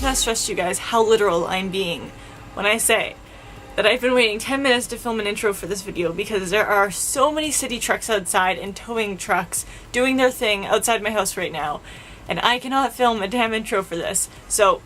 cannot stress to you guys how literal I'm being when I say that I've been waiting 10 minutes to film an intro for this video because there are so many city trucks outside and towing trucks doing their thing outside my house right now, and I cannot film a damn intro for this. So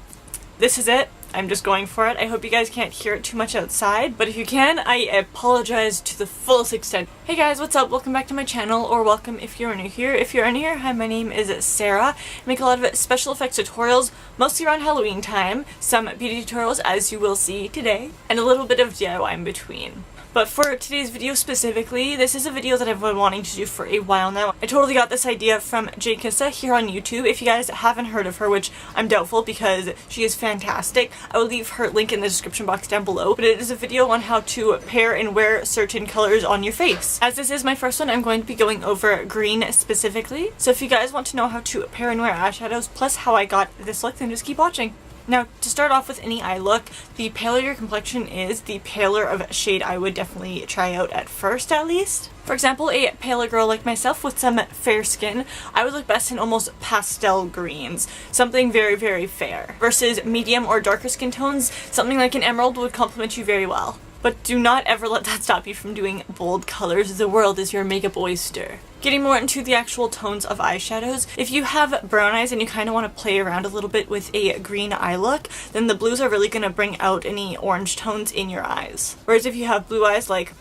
this is it. I'm just going for it. I hope you guys can't hear it too much outside, but if you can, I apologize to the fullest extent. Hey guys, what's up? Welcome back to my channel, or welcome if you're new here. If you're new here, hi, my name is Sarah. I make a lot of special effects tutorials, mostly around Halloween time, some beauty tutorials as you will see today, and a little bit of DIY in between. But for today's video specifically, this is a video that I've been wanting to do for a while now. I totally got this idea from Jkissa here on YouTube. If you guys haven't heard of her, which I'm doubtful because she is fantastic, I will leave her link in the description box down below. But it is a video on how to pair and wear certain colors on your face. As this is my first one, I'm going to be going over green specifically. So if you guys want to know how to pair and wear eyeshadows, plus how I got this look, then just keep watching. Now, to start off with any eye look, the paler your complexion is, the paler of shade I would definitely try out at first, at least. For example, a paler girl like myself with some fair skin, I would look best in almost pastel greens, something very, very fair. Versus medium or darker skin tones, something like an emerald would complement you very well. But do not ever let that stop you from doing bold colors. The world is your makeup oyster. Getting more into the actual tones of eyeshadows, if you have brown eyes and you kind of want to play around a little bit with a green eye look, then the blues are really going to bring out any orange tones in your eyes. Whereas if you have blue eyes like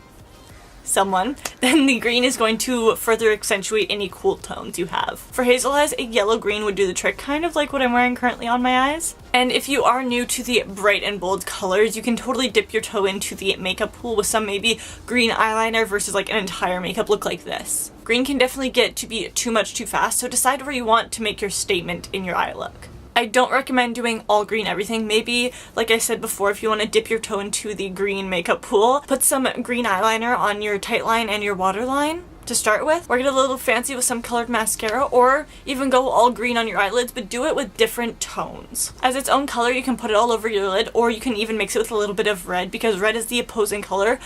someone, then the green is going to further accentuate any cool tones you have. For hazel eyes, a yellow green would do the trick, kind of like what I'm wearing currently on my eyes. And if you are new to the bright and bold colors, you can totally dip your toe into the makeup pool with some maybe green eyeliner versus like an entire makeup look like this. Green can definitely get to be too much too fast, so decide where you want to make your statement in your eye look. I don't recommend doing all green everything. Maybe, like I said before, if you want to dip your toe into the green makeup pool, put some green eyeliner on your tight line and your waterline to start with, or get a little fancy with some colored mascara, or even go all green on your eyelids, but do it with different tones. As its own color, you can put it all over your lid, or you can even mix it with a little bit of red, because red is the opposing color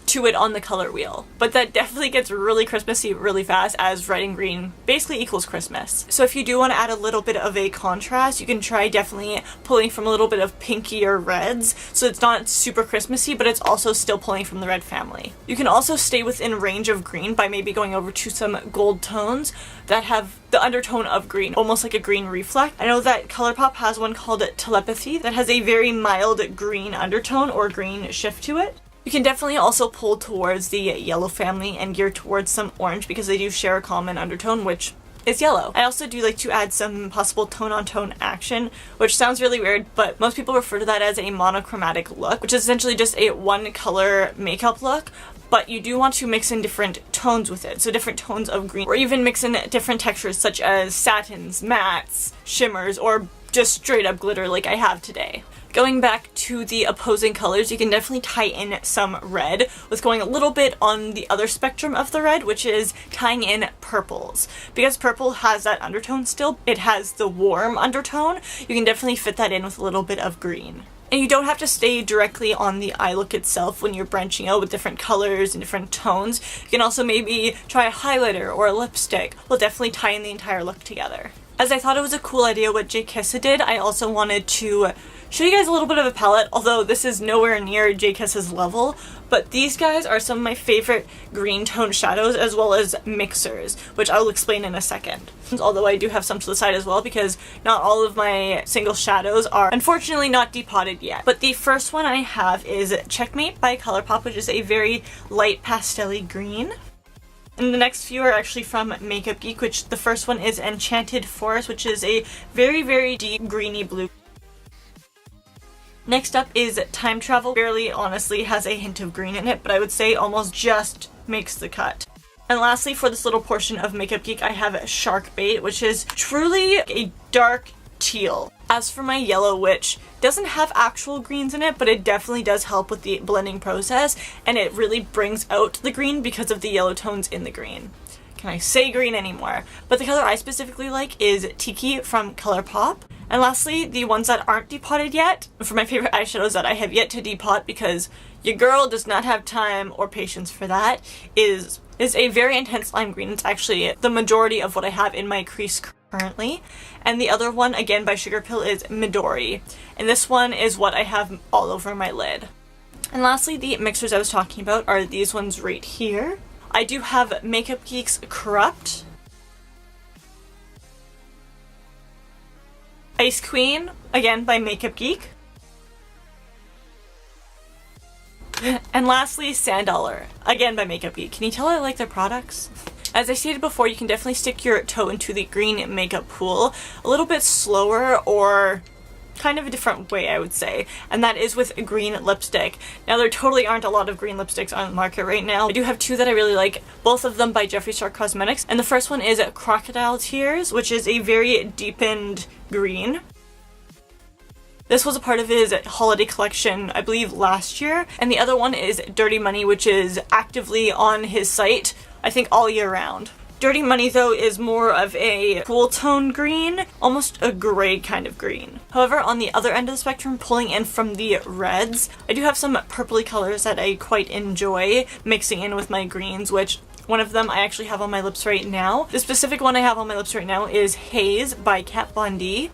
to it on the color wheel. But that definitely gets really Christmassy really fast, as red and green basically equals Christmas. So if you do want to add a little bit of a contrast, you can try definitely pulling from a little bit of pinkier reds, so it's not super Christmassy, but it's also still pulling from the red family. You can also stay within range of green by maybe going over to some gold tones that have the undertone of green, almost like a green reflect. I know that Colourpop has one called Telepathy that has a very mild green undertone or green shift to it. You can definitely also pull towards the yellow family and gear towards some orange because they do share a common undertone, which is yellow. I also do like to add some possible tone-on-tone action, which sounds really weird, but most people refer to that as a monochromatic look, which is essentially just a one-color makeup look, but you do want to mix in different tones with it, so different tones of green, or even mix in different textures such as satins, mattes, shimmers, or just straight-up glitter like I have today. Going back to the opposing colors, you can definitely tie in some red with going a little bit on the other spectrum of the red, which is tying in purples. Because purple has that undertone still, it has the warm undertone, you can definitely fit that in with a little bit of green. And you don't have to stay directly on the eye look itself when you're branching out with different colors and different tones. You can also maybe try a highlighter or a lipstick. Will definitely tie in the entire look together. As I thought it was a cool idea what Jkissa did, I also wanted to show you guys a little bit of a palette, although this is nowhere near Jkissa's level, but these guys are some of my favorite green tone shadows as well as mixers, which I will explain in a second. Although I do have some to the side as well because not all of my single shadows are unfortunately not depotted yet. But the first one I have is Checkmate by Colourpop, which is a very light pastel-y green. And the next few are actually from Makeup Geek, which the first one is Enchanted Forrest, which is a very, very deep greeny blue. Next up is Time Travel. Barely, honestly, has a hint of green in it, but I would say almost just makes the cut. And lastly, for this little portion of Makeup Geek, I have Shark Bait, which is truly a dark teal. As for my yellow, which doesn't have actual greens in it, but it definitely does help with the blending process, and it really brings out the green because of the yellow tones in the green. Can I say green anymore? But the color I specifically like is Tiki from Colourpop. And lastly, the ones that aren't depotted yet, for my favorite eyeshadows that I have yet to depot because your girl does not have time or patience for that, is a very intense lime green. It's actually the majority of what I have in my crease currently. And the other one, again by Sugarpill, is Midori. And this one is what I have all over my lid. And lastly, the mixers I was talking about are these ones right here. I do have Makeup Geek's Corrupt, Ice Queen, again by Makeup Geek, and lastly Sand Dollar, again by Makeup Geek. Can you tell I like their products? As I stated before, you can definitely stick your toe into the green makeup pool a little bit slower, or kind of a different way, I would say, and that is with green lipstick. Now, there totally aren't a lot of green lipsticks on the market right now. I do have two that I really like, both of them by Jeffree Cosmetics, and the first one is Crocodile Tears, which is a very deepened green. This was a part of his holiday collection, I believe, last year, and the other one is Dirty Money, which is actively on his site, I think, all year round. Dirty Money, though, is more of a cool tone green, almost a gray kind of green. However, on the other end of the spectrum, pulling in from the reds, I do have some purpley colors that I quite enjoy mixing in with my greens, which one of them I actually have on my lips right now. The specific one I have on my lips right now is Haze by Kat Von D.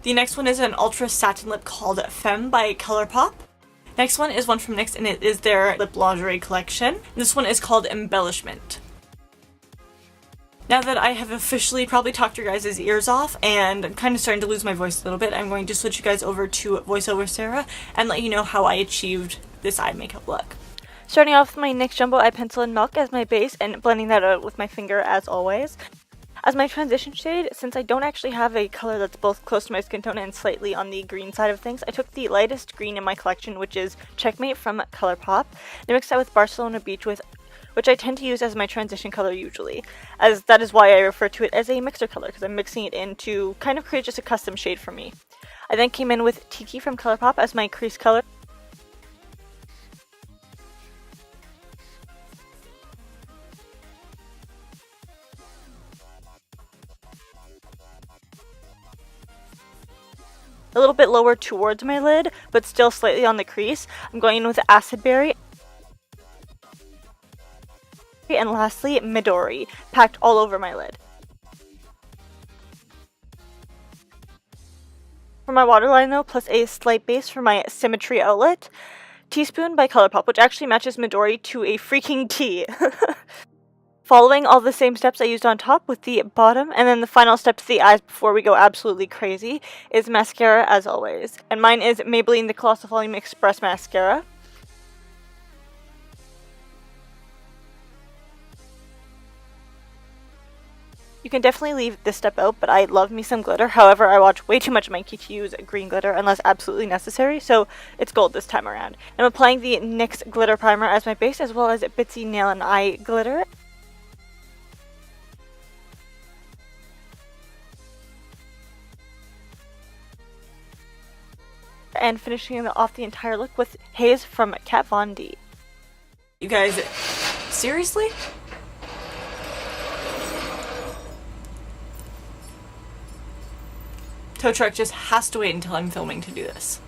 The next one is an ultra satin lip called Femme by Colourpop. Next one is one from NYX, and it is their lip lingerie collection. This one is called Embellishment. Now that I have officially probably talked your guys' ears off and I'm kind of starting to lose my voice a little bit, I'm going to switch you guys over to voiceover Sarah and let you know how I achieved this eye makeup look. Starting off with my NYX Jumbo Eye Pencil in Milk as my base and blending that out with my finger as always. As my transition shade, since I don't actually have a color that's both close to my skin tone and slightly on the green side of things, I took the lightest green in my collection, which is Checkmate from Colourpop, and I mixed that with Barcelona Beach, which I tend to use as my transition color usually, as that is why I refer to it as a mixer color, because I'm mixing it in to kind of create just a custom shade for me. I then came in with Tiki from Colourpop as my crease color. A little bit lower towards my lid, but still slightly on the crease. I'm going in with Acidberry. And lastly, Midori, packed all over my lid. For my waterline though, plus a slight base for my Symmetry outlet, Teaspoon by Colourpop, which actually matches Midori to a freaking T. Following all the same steps I used on top with the bottom, and then the final step to the eyes before we go absolutely crazy is mascara as always. And mine is Maybelline the Colossal Volume Express Mascara. You can definitely leave this step out, but I love me some glitter. However, I watch way too much Mikey to use green glitter unless absolutely necessary, so it's gold this time around. I'm applying the NYX Glitter Primer as my base, as well as Bitsy Nail and Eye Glitter. And finishing off the entire look with Haze from Kat Von D. You guys, seriously? Tow truck just has to wait until I'm filming to do this.